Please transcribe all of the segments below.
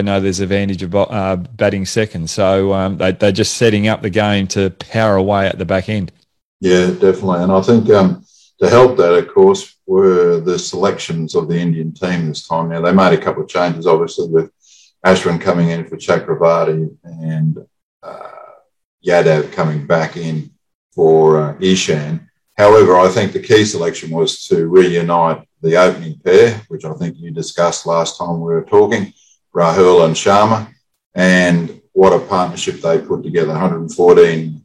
know there's advantage of batting second. So they're just setting up the game to power away at the back end. Yeah, definitely. And I think to help that, of course, were the selections of the Indian team this time. Now, they made a couple of changes, obviously, with Ashwin coming in for Chakravarti and Yadav coming back in for Ishan. However, I think the key selection was to reunite the opening pair, which I think you discussed last time we were talking, Rahul and Sharma. And what a partnership they put together, 114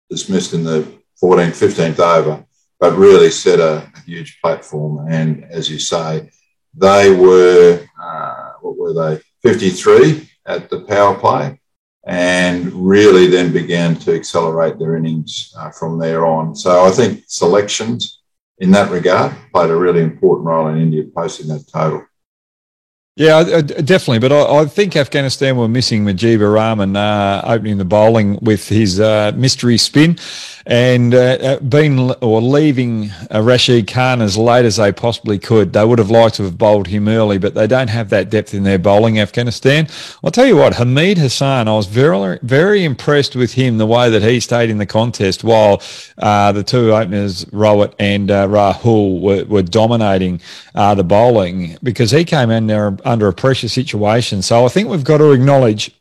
dismissed in the 14th, 15th over, but really set a huge platform. And as you say, they were, 53 at the power play, and really then began to accelerate their innings from there on. So I think selections in that regard played a really important role in India posting that total. Yeah, definitely. But I think Afghanistan were missing Mujeeb Rahman opening the bowling with his mystery spin, and leaving Rashid Khan as late as they possibly could. They would have liked to have bowled him early, but they don't have that depth in their bowling, Afghanistan. I'll tell you what, Hamid Hassan, I was very, very impressed with him, the way that he stayed in the contest while the two openers, Rawat and Rahul, were dominating the bowling, because he came in there under a pressure situation. So I think we've got to acknowledge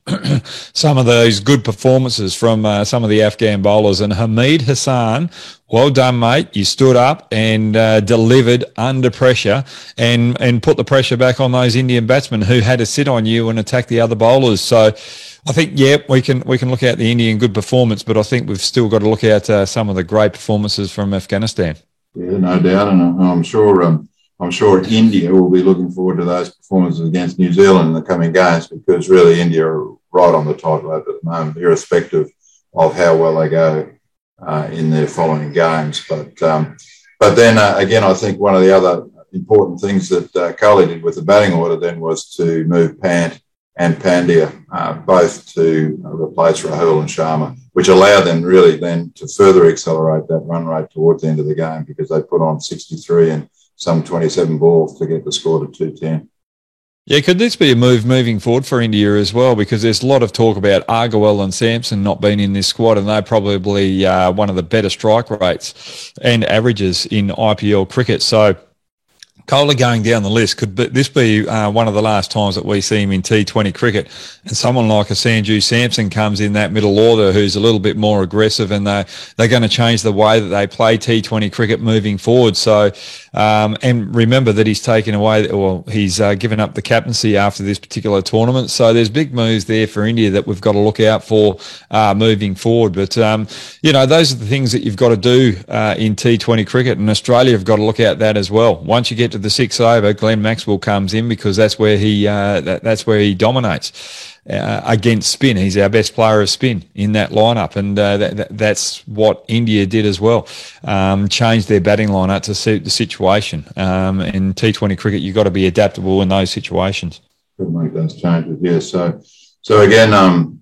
some of those good performances from some of the Afghan bowlers. And Hamid Hassan, well done, mate. You stood up and delivered under pressure and put the pressure back on those Indian batsmen who had to sit on you and attack the other bowlers. So I think, we can look at the Indian good performance, but I think we've still got to look at some of the great performances from Afghanistan. Yeah, no doubt. And I'm sure India will be looking forward to those performances against New Zealand in the coming games, because really India are right on the tightrope at the moment, irrespective of how well they go in their following games. But then again, I think one of the other important things that Kohli did with the batting order then was to move Pant and Pandya both to replace Rahul and Sharma, which allowed them really then to further accelerate that run rate towards the end of the game, because they put on 63 and some 27 balls to get the score to 210. Yeah, could this be a move moving forward for India as well? Because there's a lot of talk about Agarwal and Sampson not being in this squad, and they're probably one of the better strike rates and averages in IPL cricket. So Kohli going down the list, could this be one of the last times that we see him in T20 cricket? And someone like a Sanju Samson comes in that middle order who's a little bit more aggressive, and they're going to change the way that they play T20 cricket moving forward. So, and remember that he's taken away, or he's given up the captaincy after this particular tournament. So there's big moves there for India that we've got to look out for moving forward. But, those are the things that you've got to do in T20 cricket, and Australia have got to look at that as well. Once you get to the sixth over, Glenn Maxwell comes in, because that's where he dominates against spin. He's our best player of spin in that lineup, and that's what India did as well. Changed their batting lineup to suit the situation. In T20 cricket, you've got to be adaptable in those situations. Could make those changes, yes. So again,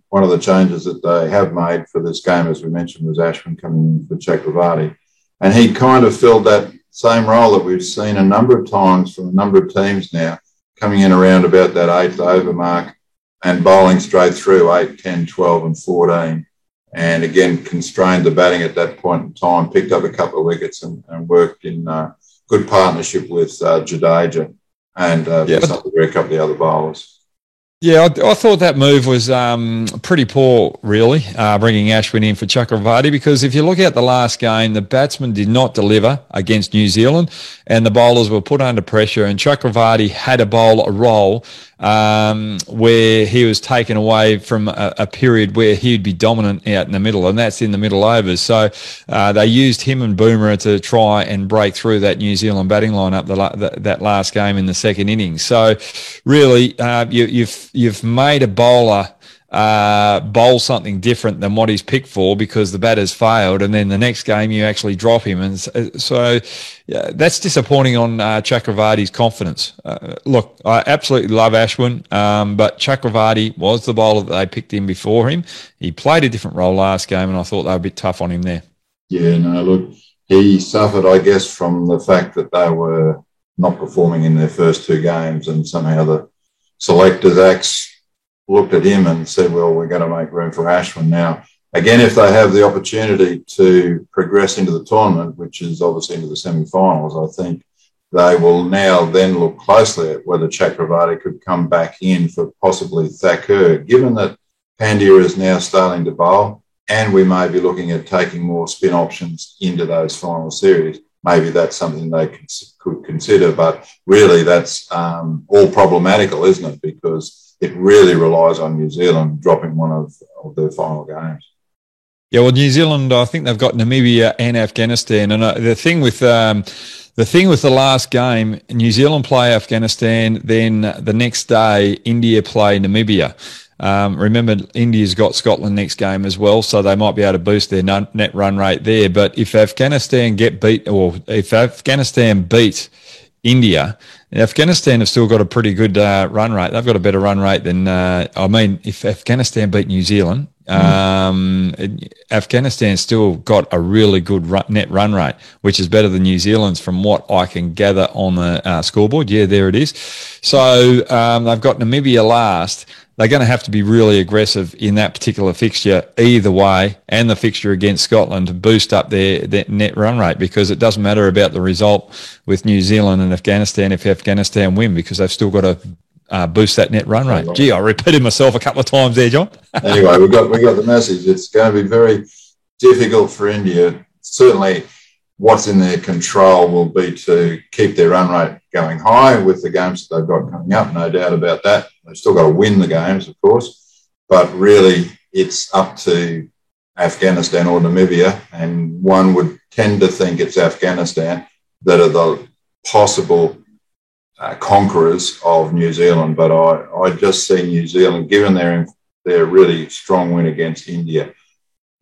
one of the changes that they have made for this game, as we mentioned, was Ashwin coming in for Chakravarti, and he kind of filled that same role that we've seen a number of times from a number of teams now, coming in around about that 8th over mark and bowling straight through 8, 10, 12 and 14. And again, constrained the batting at that point in time, picked up a couple of wickets and worked in good partnership with Jadeja and a couple of the other bowlers. Yeah, I thought that move was pretty poor, really, bringing Ashwin in for Chakravarti, because if you look at the last game, the batsmen did not deliver against New Zealand, and the bowlers were put under pressure, and Chakravarti had to bowl a role where he was taken away from a period where he'd be dominant out in the middle, and that's in the middle overs. So they used him and Bumrah to try and break through that New Zealand batting lineup that last game in the second innings. So really, you've made a bowler bowl something different than what he's picked for, because the batter's failed, and then the next game you actually drop him. And so that's disappointing on Chakravarti's confidence. Look, I absolutely love Ashwin, but Chakravarti was the bowler that they picked in before him. He played a different role last game, and I thought they were a bit tough on him there. Yeah, no, look, he suffered, I guess, from the fact that they were not performing in their first two games, and somehow the selectors' axe looked at him and said, well, we're going to make room for Ashwin now. Again, if they have the opportunity to progress into the tournament, which is obviously into the semi-finals, I think they will now then look closely at whether Chakravarti could come back in for possibly Thakur, given that Pandya is now starting to bowl, and we may be looking at taking more spin options into those final series. Maybe that's something they could consider, but really that's all problematical, isn't it? Because it really relies on New Zealand dropping one of their final games. Yeah, well, New Zealand, I think they've got Namibia and Afghanistan, and the thing with the last game, New Zealand play Afghanistan, then the next day India play Namibia. Remember, India's got Scotland next game as well, so they might be able to boost their net run rate there. But if Afghanistan beat India, Afghanistan have still got a pretty good run rate. They've got a better run rate than, if Afghanistan beat New Zealand, Afghanistan's still got a really good net run rate, which is better than New Zealand's from what I can gather on the scoreboard. Yeah, there it is. So they've got Namibia last. They're going to have to be really aggressive in that particular fixture either way, and the fixture against Scotland, to boost up their net run rate, because it doesn't matter about the result with New Zealand and Afghanistan if Afghanistan win, because they've still got to boost that net run rate. Gee, I repeated myself a couple of times there, John. Anyway, we got the message. It's going to be very difficult for India. Certainly what's in their control will be to keep their run rate going high with the games that they've got coming up, no doubt about that. They've still got to win the games, of course, but really it's up to Afghanistan or Namibia, and one would tend to think it's Afghanistan that are the possible conquerors of New Zealand. But I just see New Zealand, given their really strong win against India,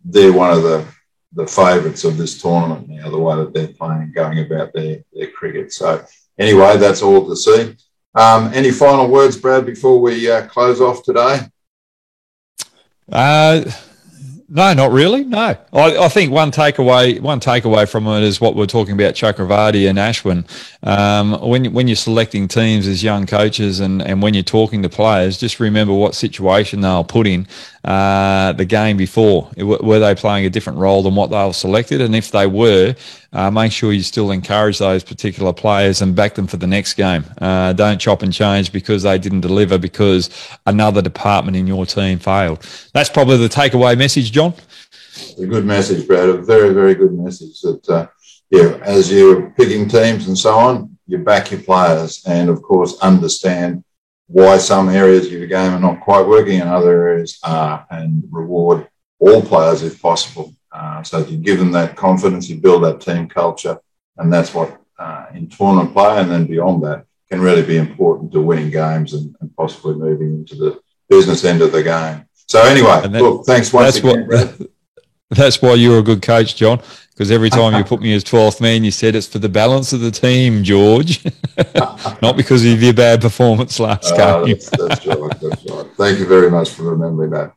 they're one of the favourites of this tournament now, the way that they're playing, going about their cricket. So anyway, that's all to see. Any final words, Brad, before we close off today? No, not really. No, I think one takeaway from it is what we're talking about, Chakravarti and Ashwin. When you're selecting teams as young coaches and when you're talking to players, just remember what situation they'll put in the game before. Were they playing a different role than what they were selected? And if they were, make sure you still encourage those particular players and back them for the next game. Don't chop and change because they didn't deliver because another department in your team failed. That's probably the takeaway message, John. A good message, Brad. A very, very good message that, as you're picking teams and so on, you back your players and, of course, understand why some areas of your game are not quite working and other areas are, and reward all players if possible. So if you give them that confidence, you build that team culture, and that's what in tournament play and then beyond that can really be important to winning games and possibly moving into the business end of the game. So anyway, look, thanks once again, Brad. That's why you're a good coach, John, because every time you put me as 12th man, you said it's for the balance of the team, George, not because of your bad performance last game. That's right. Thank you very much for remembering that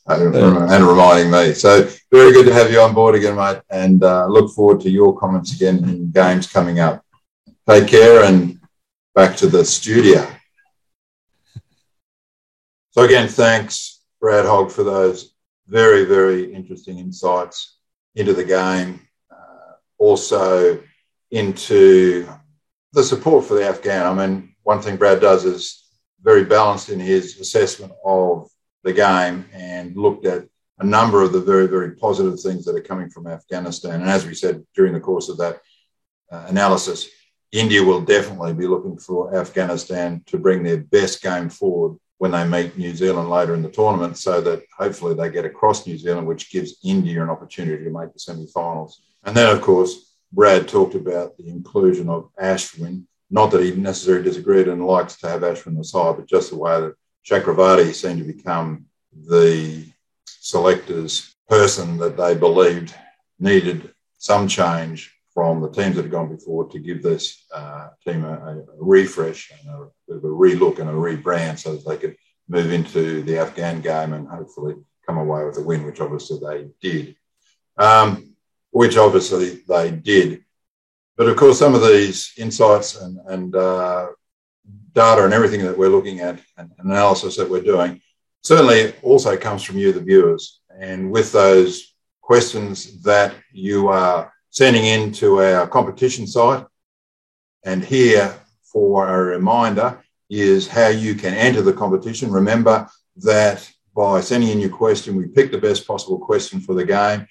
and reminding me. So very good to have you on board again, mate, and look forward to your comments again in games coming up. Take care and back to the studio. So again, thanks, Brad Hogg, for those very, very interesting insights into the game, also into the support for the Afghan. I mean, one thing Brad does is very balanced in his assessment of the game and looked at a number of the very, very positive things that are coming from Afghanistan. And as we said during the course of that analysis, India will definitely be looking for Afghanistan to bring their best game forward when they meet New Zealand later in the tournament, so that hopefully they get across New Zealand, which gives India an opportunity to make the semi-finals. And then, of course, Brad talked about the inclusion of Ashwin. Not that he necessarily disagreed and likes to have Ashwin aside, but just the way that Chakravarti seemed to become the selectors' person that they believed needed some change from the teams that had gone before to give this team a refresh and a bit of a relook and a rebrand so that they could move into the Afghan game and hopefully come away with a win, which obviously they did. But of course, some of these insights and data and everything that we're looking at and analysis that we're doing certainly it also comes from you, the viewers. And with those questions that you are sending in to our competition site, and here for a reminder is how you can enter the competition. Remember that by sending in your question, we pick the best possible question for the game.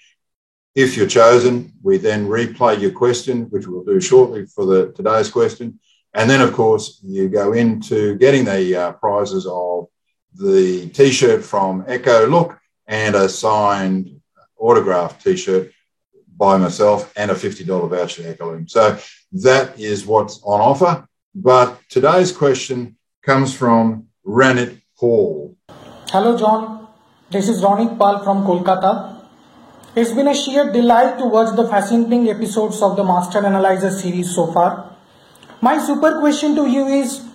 If you're chosen, we then replay your question, which we'll do shortly for today's question. And then, of course, you go into getting the prizes of the T-shirt from Echo Look and a signed autographed T-shirt by myself and a $50 voucher to Echoloom. So that is what's on offer. But today's question comes from Ranit Paul. Hello, John. This is Ronit Pal from Kolkata. It's been a sheer delight to watch the fascinating episodes of the Master Analyzer series so far. My super question to you is,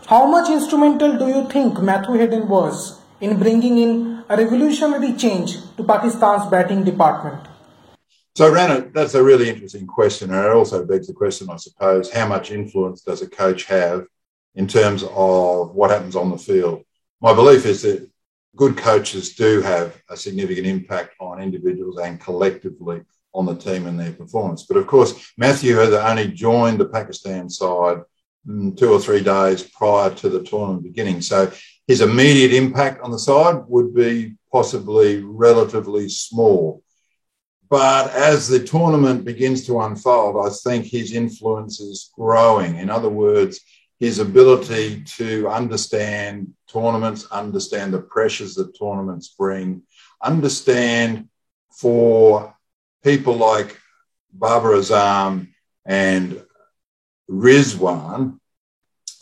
how much instrumental do you think Matthew Hayden was in bringing in a revolutionary change to Pakistan's batting department? So, Ranit, that's a really interesting question. And it also begs the question, I suppose, how much influence does a coach have in terms of what happens on the field? My belief is that good coaches do have a significant impact on individuals and collectively on the team and their performance. But of course, Matthew had only joined the Pakistan side 2 or 3 days prior to the tournament beginning. So his immediate impact on the side would be possibly relatively small. But as the tournament begins to unfold, I think his influence is growing. In other words, his ability to understand tournaments, understand the pressures that tournaments bring, understand for people like Babar Azam and Rizwan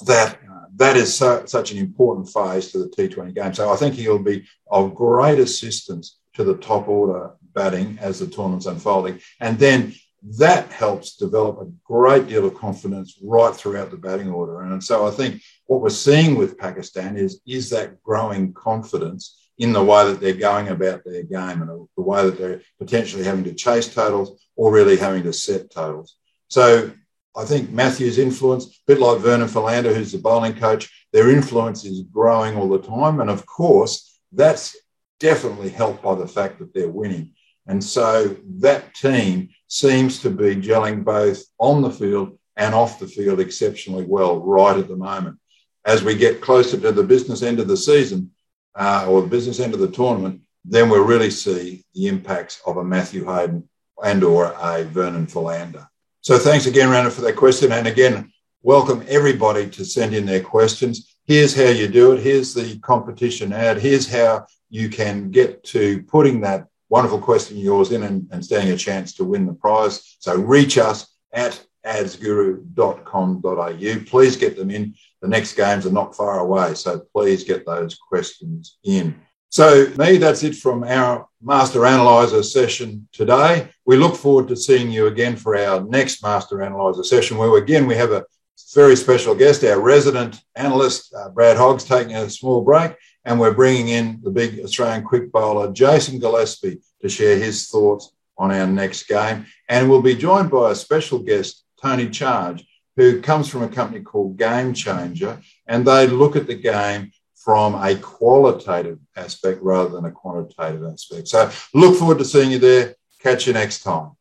that is such an important phase to the T20 game. So I think he'll be of great assistance to the top order batting as the tournament's unfolding. And then that helps develop a great deal of confidence right throughout the batting order. And so I think what we're seeing with Pakistan is that growing confidence in the way that they're going about their game and the way that they're potentially having to chase totals or really having to set totals. So I think Matthew's influence, a bit like Vernon Philander, who's the bowling coach, their influence is growing all the time. And of course, that's definitely helped by the fact that they're winning. And so that team seems to be gelling both on the field and off the field exceptionally well right at the moment. As we get closer to the business end of the season or the business end of the tournament, then we'll really see the impacts of a Matthew Hayden and or a Vernon Philander. So thanks again, Rana, for that question. And again, welcome everybody to send in their questions. Here's how you do it. Here's the competition ad. Here's how you can get to putting that wonderful question of yours in and standing a chance to win the prize. So reach us at adsguru.com.au. Please get them in. The next games are not far away, so please get those questions in. So that's it from our Master Analyzer session today. We look forward to seeing you again for our next Master Analyzer session, where again we have a very special guest, our resident analyst, Brad Hoggs, taking a small break. And we're bringing in the big Australian quick bowler, Jason Gillespie, to share his thoughts on our next game. And we'll be joined by a special guest, Tony Charge, who comes from a company called Game Changer, and they look at the game from a qualitative aspect rather than a quantitative aspect. So look forward to seeing you there. Catch you next time.